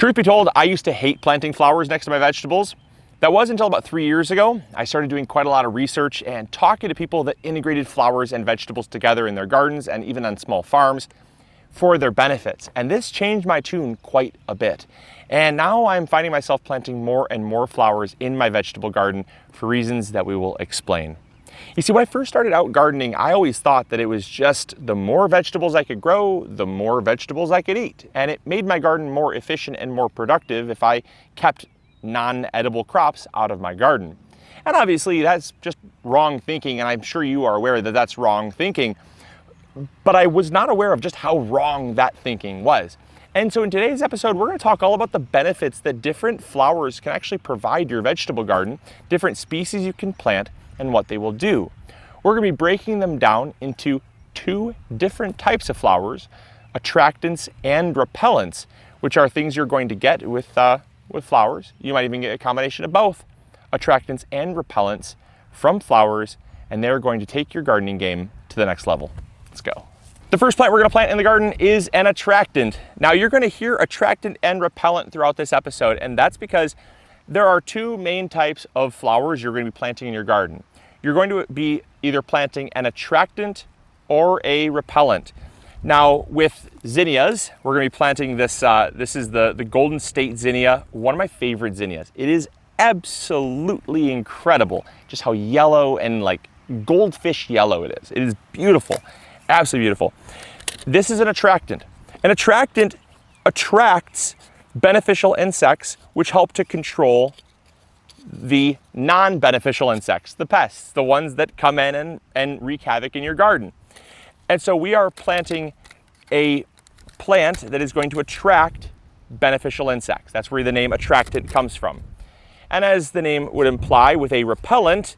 Truth be told, I used to hate planting flowers next to my vegetables. That was until about 3 years ago. I started doing quite a lot of research and talking to people that integrated flowers and vegetables together in their gardens and even on small farms for their benefits. And this changed my tune quite a bit. And now I'm finding myself planting more and more flowers in my vegetable garden for reasons that we will explain. You see, when I first started out gardening, I always thought that it was just the more vegetables I could grow, the more vegetables I could eat. And it made my garden more efficient and more productive if I kept non-edible crops out of my garden. And obviously that's just wrong thinking, and I'm sure you are aware that that's wrong thinking. But I was not aware of just how wrong that thinking was. And so in today's episode, we're going to talk all about the benefits that different flowers can actually provide your vegetable garden, different species you can plant, and what they will do. We're going to be breaking them down into two different types of flowers, attractants and repellents, which are things you're going to get with flowers. You might even get a combination of both, attractants and repellents from flowers, and they're going to take your gardening game to the next level. Let's go. The first plant we're going to plant in the garden is an attractant. Now you're going to hear attractant and repellent throughout this episode, and that's because there are two main types of flowers you're going to be planting in your garden. You're going to be either planting an attractant or a repellent. Now with zinnias, we're going to be planting this. This is the Golden State zinnia, one of my favorite zinnias. It is absolutely incredible just how yellow and like goldfish yellow it is. It is beautiful, absolutely beautiful. This is an attractant. An attractant attracts beneficial insects which help to control the non-beneficial insects, the pests, the ones that come in and wreak havoc in your garden. And so we are planting a plant that is going to attract beneficial insects. That's where the name attractant comes from. And as the name would imply, with a repellent,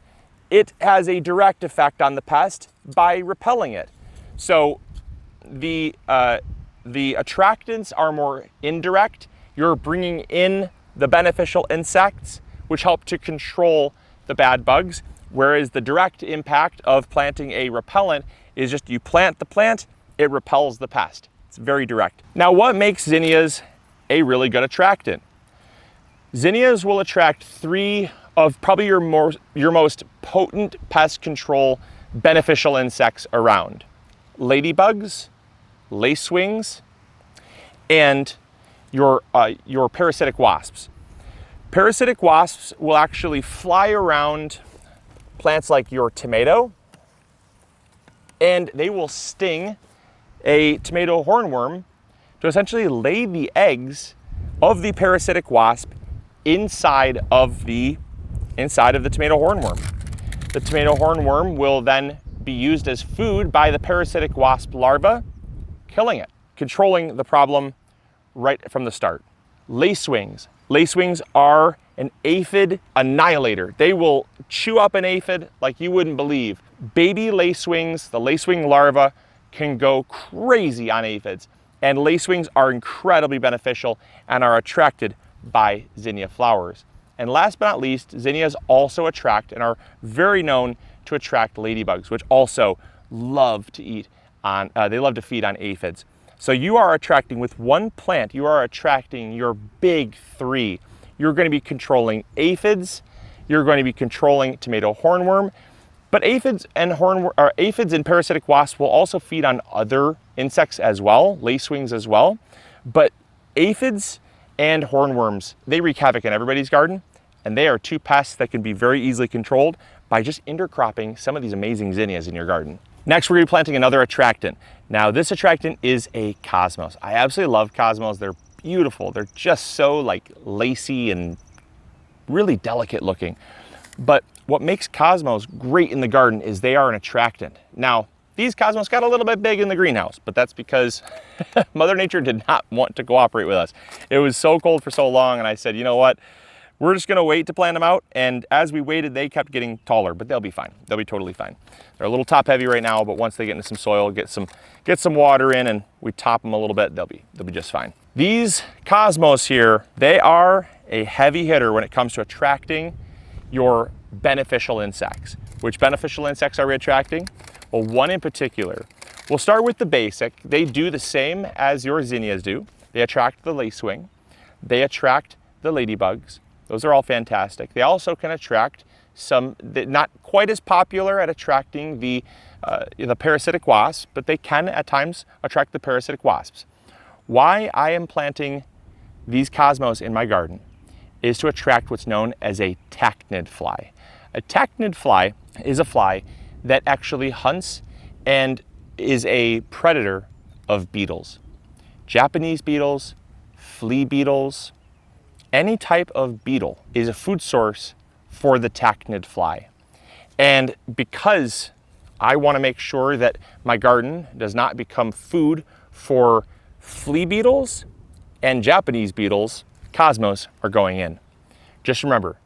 it has a direct effect on the pest by repelling it. So the attractants are more indirect. You're bringing in the beneficial insects, which help to control the bad bugs, whereas the direct impact of planting a repellent is just you plant the plant, it repels the pest. It's very direct. Now, what makes zinnias a really good attractant? Zinnias will attract three of probably your most potent pest control beneficial insects around: ladybugs, lacewings, and your parasitic wasps. Parasitic wasps will actually fly around plants like your tomato, and they will sting a tomato hornworm to essentially lay the eggs of the parasitic wasp inside of the tomato hornworm. The tomato hornworm will then be used as food by the parasitic wasp larva, killing it, controlling the problem right from the start. Lacewings. Lacewings are an aphid annihilator. They will chew up an aphid like you wouldn't believe. Baby lacewings, the lacewing larva, can go crazy on aphids. And lacewings are incredibly beneficial and are attracted by zinnia flowers. And last but not least, zinnias also attract and are very known to attract ladybugs, which also love to eat on, they love to feed on aphids. So you are attracting with one plant, you are attracting your big three. You're going to be controlling aphids, you're going to be controlling tomato hornworm, but aphids and parasitic wasps will also feed on other insects as well, lacewings as well. But aphids and hornworms, they wreak havoc in everybody's garden, and they are two pests that can be very easily controlled by just intercropping some of these amazing zinnias in your garden. Next, we're going to be planting another attractant. Now, this attractant is a cosmos. I absolutely love cosmos. They're beautiful. They're just so like lacy and really delicate looking. But what makes cosmos great in the garden is they are an attractant. Now, these cosmos got a little bit big in the greenhouse, but that's because Mother Nature did not want to cooperate with us. It was so cold for so long, and I said, you know what? We're just gonna wait to plant them out, and as we waited, they kept getting taller, but they'll be fine. They'll be totally fine. They're a little top heavy right now, but once they get into some soil, get some water in, and we top them a little bit, they'll be just fine. These cosmos here, they are a heavy hitter when it comes to attracting your beneficial insects. Which beneficial insects are we attracting? Well, one in particular. We'll start with the basic. They do the same as your zinnias do. They attract the lacewing. They attract the ladybugs. Those are all fantastic. They also can attract some, not quite as popular at attracting the parasitic wasps, but they can at times attract the parasitic wasps. Why I am planting these cosmos in my garden is to attract what's known as a tachnid fly. A tachnid fly is a fly that actually hunts and is a predator of beetles. Japanese beetles, flea beetles, any type of beetle is a food source for the tachnid fly. And because I want to make sure that my garden does not become food for flea beetles and Japanese beetles, cosmos are going in. Just remember,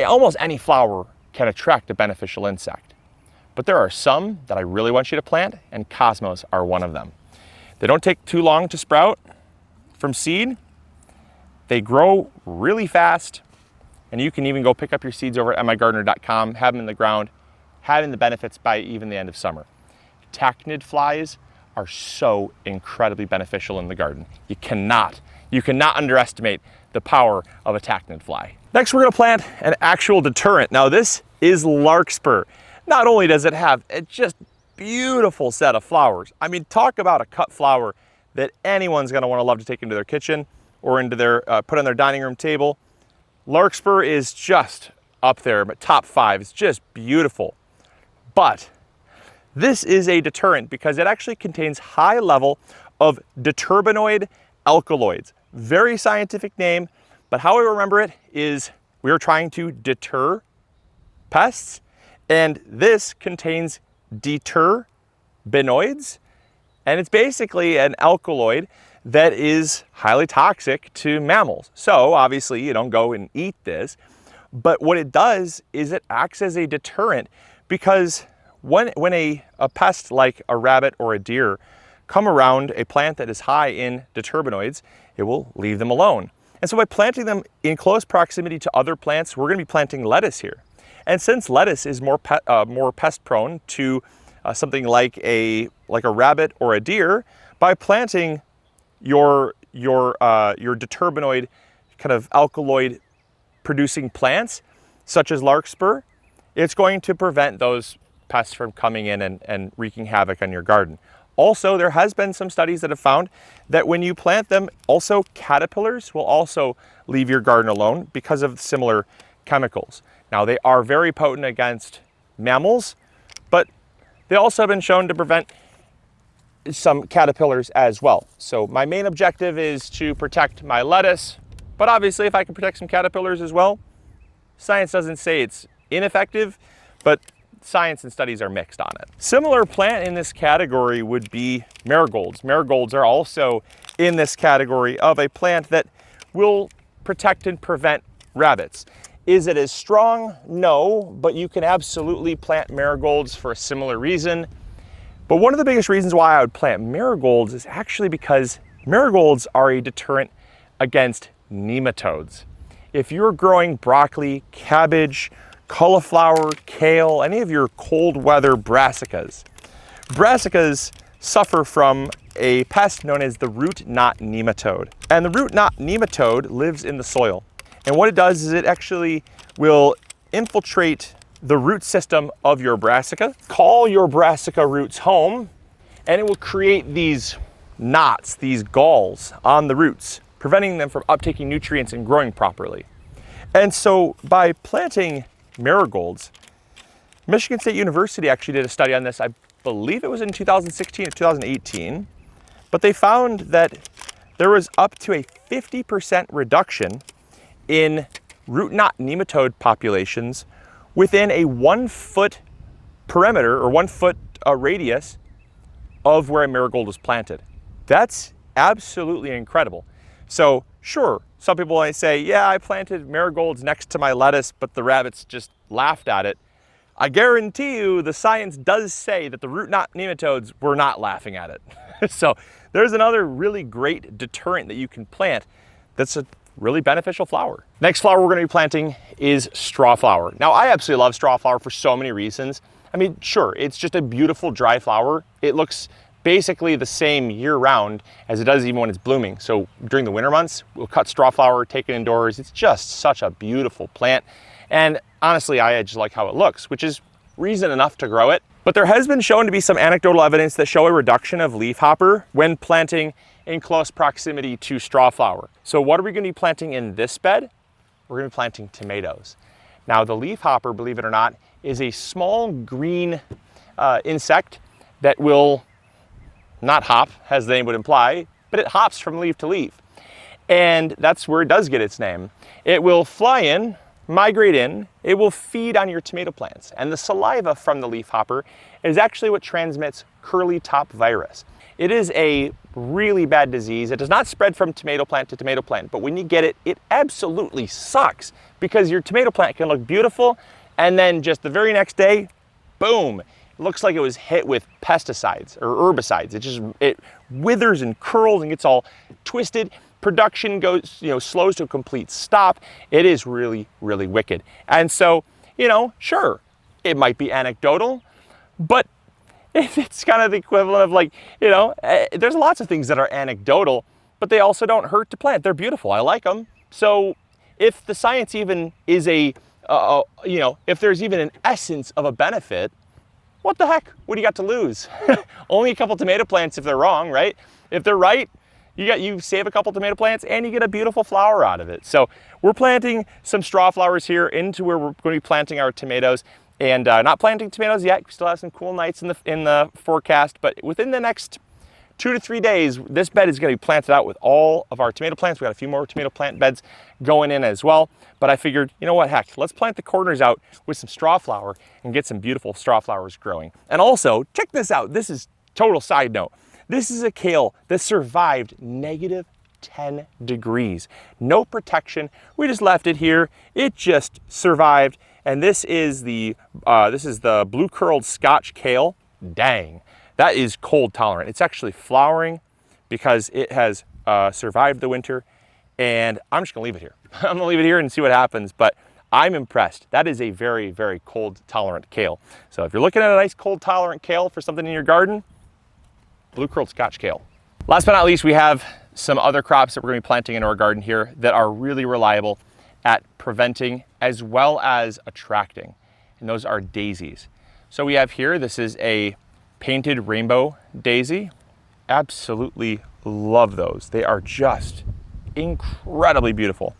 almost any flower can attract a beneficial insect. But there are some that I really want you to plant, and cosmos are one of them. They don't take too long to sprout from seed. They grow really fast, and you can even go pick up your seeds over at MIgardener.com, have them in the ground, having the benefits by even the end of summer. Tachnid flies are so incredibly beneficial in the garden. You cannot underestimate the power of a tachnid fly. Next, we're gonna plant an actual deterrent. Now this is larkspur. Not only does it have a just beautiful set of flowers, I mean, talk about a cut flower that anyone's gonna wanna love to take into their kitchen or into their, put on their dining room table. Larkspur is just up there, but top 5. It's just beautiful. But this is a deterrent because it actually contains high level of deterpenoid alkaloids. Very scientific name, but how we remember it is we are trying to deter pests, and this contains deterpenoids, and it's basically an alkaloid that is highly toxic to mammals. So obviously you don't go and eat this, but what it does is it acts as a deterrent, because when a pest like a rabbit or a deer come around a plant that is high in deterpenoids, it will leave them alone. And so by planting them in close proximity to other plants, we're gonna be planting lettuce here. And since lettuce is more pest prone to something like a rabbit or a deer, by planting your deterpenoid kind of alkaloid producing plants, such as larkspur, it's going to prevent those pests from coming in and wreaking havoc on your garden. Also, there has been some studies that have found that when you plant them, also caterpillars will also leave your garden alone because of similar chemicals. Now, they are very potent against mammals, but they also have been shown to prevent some caterpillars as well. So my main objective is to protect my lettuce, but obviously if I can protect some caterpillars as well, science doesn't say it's ineffective, but science and studies are mixed on it. Similar plant in this category would be marigolds. Marigolds are also in this category of a plant that will protect and prevent rabbits. Is it as strong? No, but you can absolutely plant marigolds for a similar reason. But one of the biggest reasons why I would plant marigolds is actually because marigolds are a deterrent against nematodes. If you're growing broccoli, cabbage, cauliflower, kale, any of your cold weather brassicas, brassicas suffer from a pest known as the root knot nematode. And the root knot nematode lives in the soil. And what it does is it actually will infiltrate the root system of your brassica, call your brassica roots home, and it will create these knots, these galls on the roots, preventing them from uptaking nutrients and growing properly. And so by planting marigolds, Michigan State University actually did a study on this. I believe it was in 2016 or 2018, but they found that there was up to a 50% reduction in root knot nematode populations within a 1 foot perimeter or 1 foot radius of where a marigold was planted. That's absolutely incredible. So sure, some people might say, yeah, I planted marigolds next to my lettuce, but the rabbits just laughed at it. I guarantee you the science does say that the root knot nematodes were not laughing at it. So there's another really great deterrent that you can plant that's a really beneficial flower. Next flower we're going to be planting is Strawflower. Now, I absolutely love Strawflower for so many reasons. I mean, sure, it's just a beautiful dry flower. It looks basically the same year round as it does even when it's blooming. So during the winter months, we'll cut strawflower, take it indoors. It's just such a beautiful plant. And honestly, I just like how it looks, which is reason enough to grow it. But there has been shown to be some anecdotal evidence that show a reduction of leafhopper when planting in close proximity to strawflower. So what are we going to be planting in this bed? We're going to be planting tomatoes. Now the leafhopper, believe it or not, is a small green insect that will not hop, as the name would imply, but it hops from leaf to leaf. And that's where it does get its name. It will fly in, migrate in, it will feed on your tomato plants. And the saliva from the leafhopper is actually what transmits curly top virus. It is a really bad disease. It does not spread from tomato plant to tomato plant, but when you get it, it absolutely sucks because your tomato plant can look beautiful and then just the very next day, boom, it looks like it was hit with pesticides or herbicides. It withers and curls and gets all twisted. Production goes, slows to a complete stop. It is really, really wicked. And so, sure, it might be anecdotal, but it's kind of the equivalent of like, there's lots of things that are anecdotal, but they also don't hurt to plant. They're beautiful. I like them. So if the science even is if there's even an essence of a benefit, what the heck? What do you got to lose? Only a couple tomato plants if they're wrong, right? If they're right, you save a couple tomato plants and you get a beautiful flower out of it. So we're planting some strawflowers here into where we're going to be planting our tomatoes. And not planting tomatoes yet. We still have some cool nights in the forecast, but within the next 2 to 3 days, this bed is going to be planted out with all of our tomato plants. We got a few more tomato plant beds going in as well. But I figured, you know what, heck, let's plant the corners out with some strawflower and get some beautiful strawflowers growing. And also, check this out. This is total side note. This is a kale that survived -10 degrees. No protection. We just left it here. It just survived. And this is the blue curled Scotch kale. Dang, that is cold tolerant. It's actually flowering because it has survived the winter. And I'm just gonna leave it here. I'm gonna leave it here and see what happens, but I'm impressed. That is a very, very cold tolerant kale. So if you're looking at a nice cold tolerant kale for something in your garden, blue curled Scotch kale. Last but not least, we have some other crops that we're gonna be planting in our garden here that are really reliable at preventing as well as attracting, and those are daisies. So we have here, this is a painted rainbow daisy. Absolutely love those. They are just incredibly beautiful.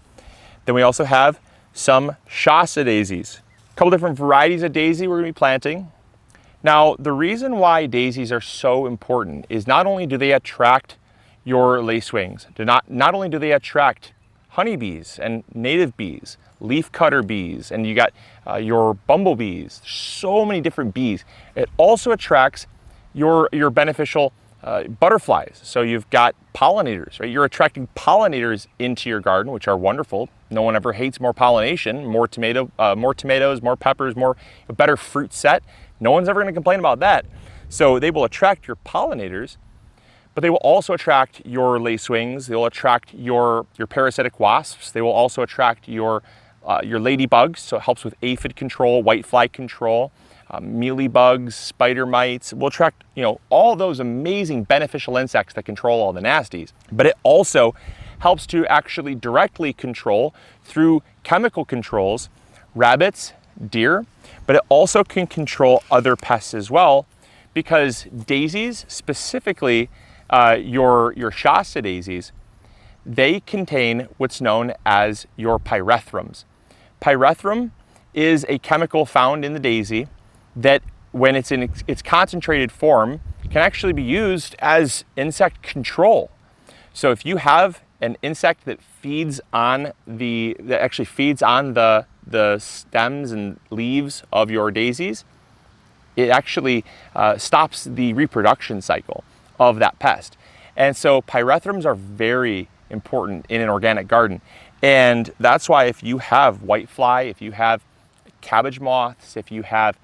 Then we also have some Shasta daisies. A couple different varieties of daisy we're gonna be planting. Now, the reason why daisies are so important is not only do they attract your lacewings, not only do they attract honeybees and native bees, leaf cutter bees, and you got your bumblebees, so many different bees. It also attracts your beneficial butterflies. So you've got pollinators, right? You're attracting pollinators into your garden, which are wonderful. No one ever hates more pollination, more tomatoes, more peppers, a better fruit set. No one's ever gonna complain about that. So they will attract your pollinators, but they will also attract your lacewings. They will attract your parasitic wasps. They will also attract your ladybugs, so it helps with aphid control, whitefly control, mealybugs, spider mites. We'll attract, all those amazing beneficial insects that control all the nasties. But it also helps to actually directly control through chemical controls, rabbits, deer, but it also can control other pests as well, because daisies, specifically your Shasta daisies, they contain what's known as your pyrethrums. Pyrethrum is a chemical found in the daisy that, when it's in its concentrated form, can actually be used as insect control. So if you have an insect that actually feeds on the stems and leaves of your daisies, it actually stops the reproduction cycle of that pest. And so pyrethrums are very important in an organic garden. And that's why if you have whitefly, if you have cabbage moths, if you have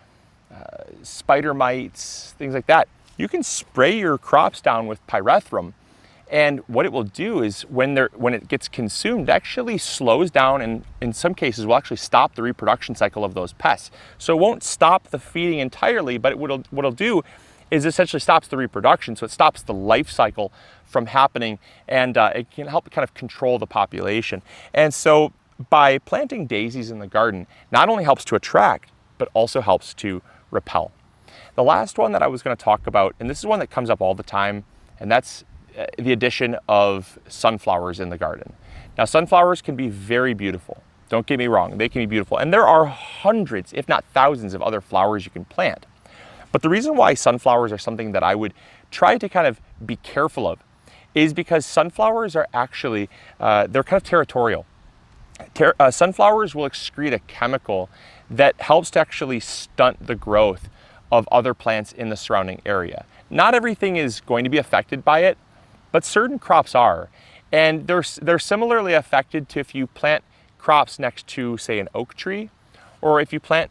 spider mites, things like that, you can spray your crops down with pyrethrum. And what it will do is when it gets consumed, it actually slows down, and in some cases will actually stop the reproduction cycle of those pests. So it won't stop the feeding entirely, but what it'll do is essentially stops the reproduction, so it stops the life cycle from happening, and it can help kind of control the population. And so by planting daisies in the garden, not only helps to attract, but also helps to repel. The last one that I was going to talk about, and this is one that comes up all the time, and that's the addition of sunflowers in the garden. Now, sunflowers can be very beautiful. Don't get me wrong, they can be beautiful. And there are hundreds, if not thousands, of other flowers you can plant. But the reason why sunflowers are something that I would try to kind of be careful of is because sunflowers are actually, they're kind of territorial. Sunflowers will excrete a chemical that helps to actually stunt the growth of other plants in the surrounding area. Not everything is going to be affected by it, but certain crops are. And they're similarly affected to if you plant crops next to, say, an oak tree, or if you plant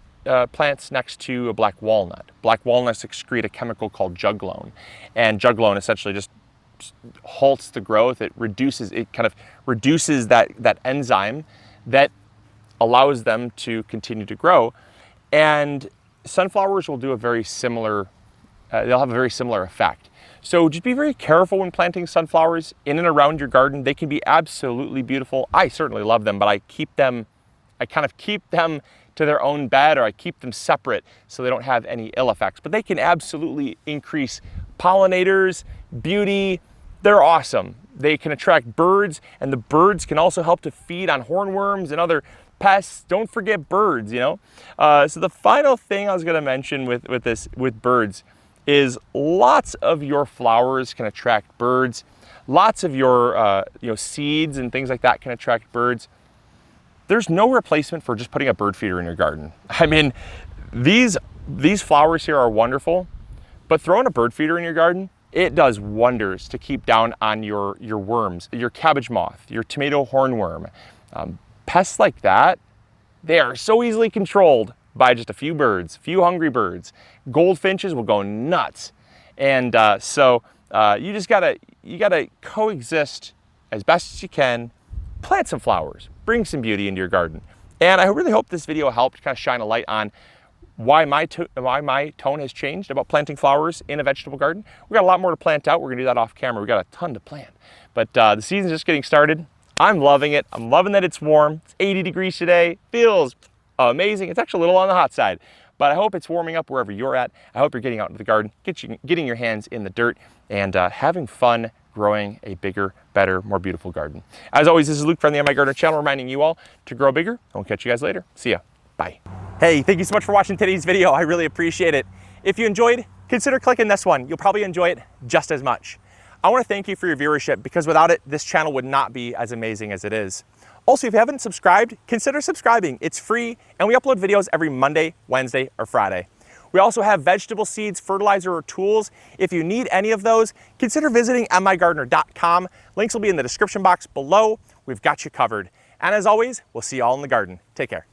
plants next to a black walnut. Black walnuts excrete a chemical called juglone, and juglone essentially just halts the growth. It kind of reduces that enzyme that allows them to continue to grow. And sunflowers will do a very similar, they'll have a very similar effect. So just be very careful when planting sunflowers in and around your garden. They can be absolutely beautiful. I certainly love them, but I kind of keep them to their own bed, or I keep them separate so they don't have any ill effects. But they can absolutely increase pollinators, beauty. They're awesome. They can attract birds, and the birds can also help to feed on hornworms and other pests. Don't forget birds, you know? So the final thing I was gonna mention with birds is lots of your flowers can attract birds. Lots of your seeds and things like that can attract birds. There's no replacement for just putting a bird feeder in your garden. I mean, these flowers here are wonderful, but throwing a bird feeder in your garden, it does wonders to keep down on your worms, your cabbage moth, your tomato hornworm. Pests like that, they are so easily controlled by just a few birds, few hungry birds. Goldfinches will go nuts. And so you gotta coexist as best as you can. Plant some flowers, bring some beauty into your garden. And I really hope this video helped kind of shine a light on why my tone has changed about planting flowers in a vegetable garden. We got a lot more to plant out. We're gonna do that off camera. We got a ton to plant. But the season's just getting started. I'm loving it. I'm loving that it's warm. It's 80 degrees today. Feels amazing. It's actually a little on the hot side, but I hope it's warming up wherever you're at. I hope you're getting out into the garden, getting your hands in the dirt, and having fun growing a bigger, better, more beautiful garden. As always, this is Luke from the MIgardener channel, reminding you all to grow bigger, and we'll catch you guys later. See ya. Bye. Hey, thank you so much for watching today's video. I really appreciate it. If you enjoyed, consider clicking this one. You'll probably enjoy it just as much. I want to thank you for your viewership, because without it, this channel would not be as amazing as it is. Also, if you haven't subscribed, consider subscribing. It's free, and we upload videos every Monday, Wednesday, or Friday. We also have vegetable seeds, fertilizer, or tools. If you need any of those, consider visiting MIgardener.com. Links will be in the description box below. We've got you covered. And as always, we'll see you all in the garden. Take care.